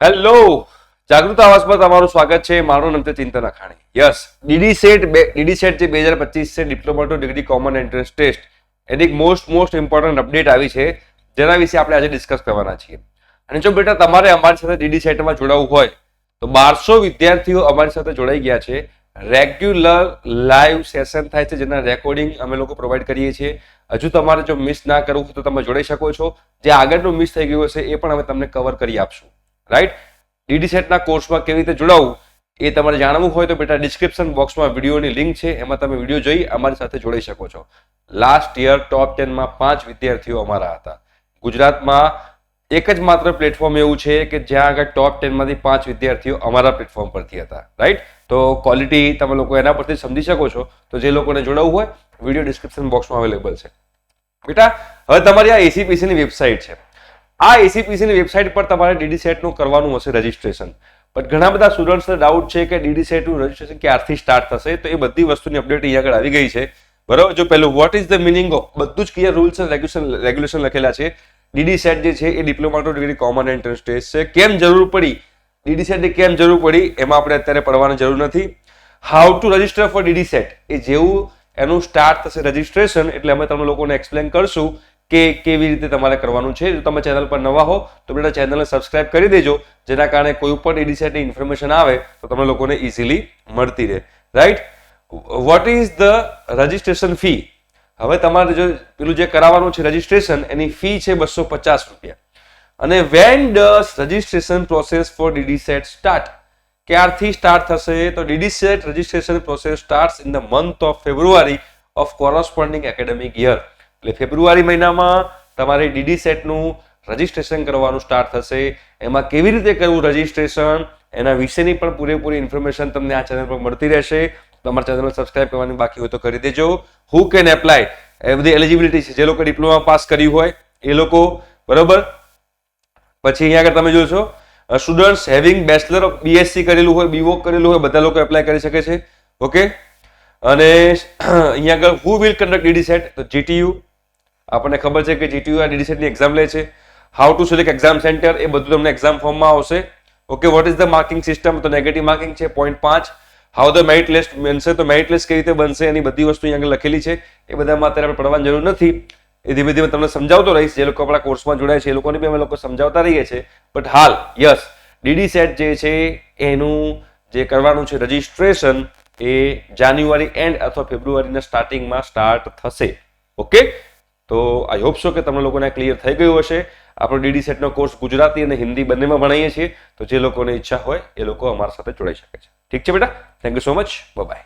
Hello, જાગૃત આવાજ પર તમારું સ્વાગત છે. મારું નામ છે Chintan Akhani. Yes, DD CET જે 2025 છે, diploma to degree common entrance test, એની એક મોસ્ટ ઇમ્પોર્ટન્ટ અપડેટ આવી છે, જેના વિશે આપણે આજે ડિસ્કસ કરવાના છીએ. અને જો બેટા તમારે અમારી સાથે ડીડી સેટમાં જોડાવવું હોય તો 1200 વિદ્યાર્થીઓ અમારી સાથે જોડાઈ ગયા છે. રેગ્યુલર લાઈવ સેશન થાય છે, જેના રેકોર્ડિંગ અમે લોકો પ્રોવાઈડ કરીએ છીએ. હજુ તમારે જો મિસ ના કરવું તો તમે જોડાઈ શકો છો. જે આગળનું મિસ થઈ ગયું હશે એ પણ અમે તમને કવર કરી આપશું. રાઈટ, ડીડી સેટના કોર્સમાં કેવી રીતે જોડાવવું એ તમારે જાણવું હોય તો બેટા ડિસ્ક્રિપ્શન બોક્સમાં વિડીયોની લિંક છે, એમાં તમે વિડીયો જોઈ અમારી સાથે જોડાઈ શકો છો. લાસ્ટ યર ટોપ 10માં 5 વિદ્યાર્થીઓ અમારા હતા. ગુજરાતમાં એક જ માત્ર પ્લેટફોર્મ એવું છે કે જ્યાં આગળ ટોપ 10 માંથી 5 વિદ્યાર્થીઓ અમારા પ્લેટફોર્મ પરથી હતા. રાઈટ, તો ક્વોલિટી તમે લોકો એના પરથી સમજી શકો છો. તો જે લોકોને જોડાવવું હોય વિડીયો ડિસ્ક્રિપ્શન બોક્સમાં અવેલેબલ છે. બેટા હવે તમારી આ એસીપીસીની વેબસાઇટ છે. આ એસીપીસીની વેબસાઇટ પર તમારે ડીડી સેટનું કરવાનું હશે રજીસ્ટ્રેશન. પણ ઘણા બધા સ્ટુડન્ટ્સને ડાઉટ છે કે ડીડી સેટનું રજીસ્ટ્રેશન ક્યારથી સ્ટાર્ટ થશે, તો એ બધી વસ્તુની અપડેટ અહીંયા આગળ આવી ગઈ છે. બરાબર, જો પહેલું vote is the meaning of, બધું જ ક્લિયર રૂલ્સ એન્ડ રેગ્યુલેશન લખેલા છે. ડીડી સેટ જે છે એ diploma to degree common entrance test છે. કેમ જરૂર પડી ડીડી સેટની, કેમ જરૂર પડી એમાં આપણે અત્યારે પડવાની જરૂર નથી. How to register for DD CET, એ જેવું એનું સ્ટાર્ટ થશે રજીસ્ટ્રેશન એટલે અમે તમને લોકોને એક્સપ્લેન કરશું કે કેવી રીતે તમારે કરવાનું છે. જો તમે ચેનલ પર નવા હો તો બેટા ચેનલને સબસ્ક્રાઇબ કરી દેજો, જેના કારણે કોઈ પણ ડીડી સેટની ઇન્ફોર્મેશન આવે તો તમને લોકોને ઇઝીલી મળતી રહે. Right, vote is the registration fee? હવે તમારે જો પેલું જે કરાવવાનું છે રજીસ્ટ્રેશન, એની ફી છે 250 રૂપિયા. અને when does registration process four DD set start? ક્યારથી સ્ટાર્ટ થશે? તો DD set registration process starts in the month of February of corresponding academic year. એટલે ફેબ્રુઆરી મહિનામાં તમારે ડીડી સેટનું રજીસ્ટ્રેશન કરવાનું સ્ટાર્ટ થશે. એમાં કેવી રીતે કરવું રજીસ્ટ્રેશન, એના વિશેની પણ પૂરેપૂરી ઇન્ફોર્મેશન તમને આ ચેનલ પર મળતી રહેશે. તમારા ચેનલ સબસ્ક્રાઇબ કરવાની બાકી હોય તો કરી દેજો. Who can apply? એ બધી એલિજિબિલિટી છે. જે લોકો ડિપ્લોમા પાસ કર્યું હોય એ લોકો, બરોબર. પછી અહીંયા આગળ તમે જોશો students having bachelor of BSc કરેલું હોય, બીવોક કરેલું હોય, બધા લોકો એપ્લાય કરી શકે છે. ઓકે, અને અહીંયા આગળ who will conduct DD set? તો જીટીયુ, આપણને ખબર છે કે જીટીયુ આ ડીડી સેટની એક્ઝામ લે છે. How to select exam centre, એ બધું તમને એક્ઝામ ફોર્મમાં આવશે. Okay, what is the marking system? તો નેગેટિવ માર્કિંગ છે 0.5. હાઉ ધ મેરિટ લિસ્ટ બનશે? તો મેરિટ લિસ્ટ કેવી રીતે બનશે એની બધી વસ્તુ અહીંયા આગળ લખેલી છે. એ બધામાં અત્યારે આપણે પડવાની જરૂર નથી. એ ધીમે ધીમે તમને સમજાવતો રહીશ. જે લોકો આપણા કોર્સમાં જોડાય છે એ લોકોને બી અમે લોકો સમજાવતા રહીએ છીએ. બટ હાલ યસ, ડીડી સેટ જે છે એનું જે કરવાનું છે રજીસ્ટ્રેશન એ જાન્યુઆરી એન્ડ અથવા ફેબ્રુઆરીના સ્ટાર્ટિંગમાં સ્ટાર્ટ થશે. ઓકે, તો આઈ હોપ સો કે તમને લોકોને ક્લિયર થઈ ગયું હશે. આપણો ડીડી સેટનો કોર્સ ગુજરાતી અને હિન્દી બંનેમાં ભણાવીએ છીએ. તો જે લોકોને ઈચ્છા હોય એ લોકો અમારા સાથે જોડાઈ શકે છે. ઠીક છે બેટા, thank you so much, by.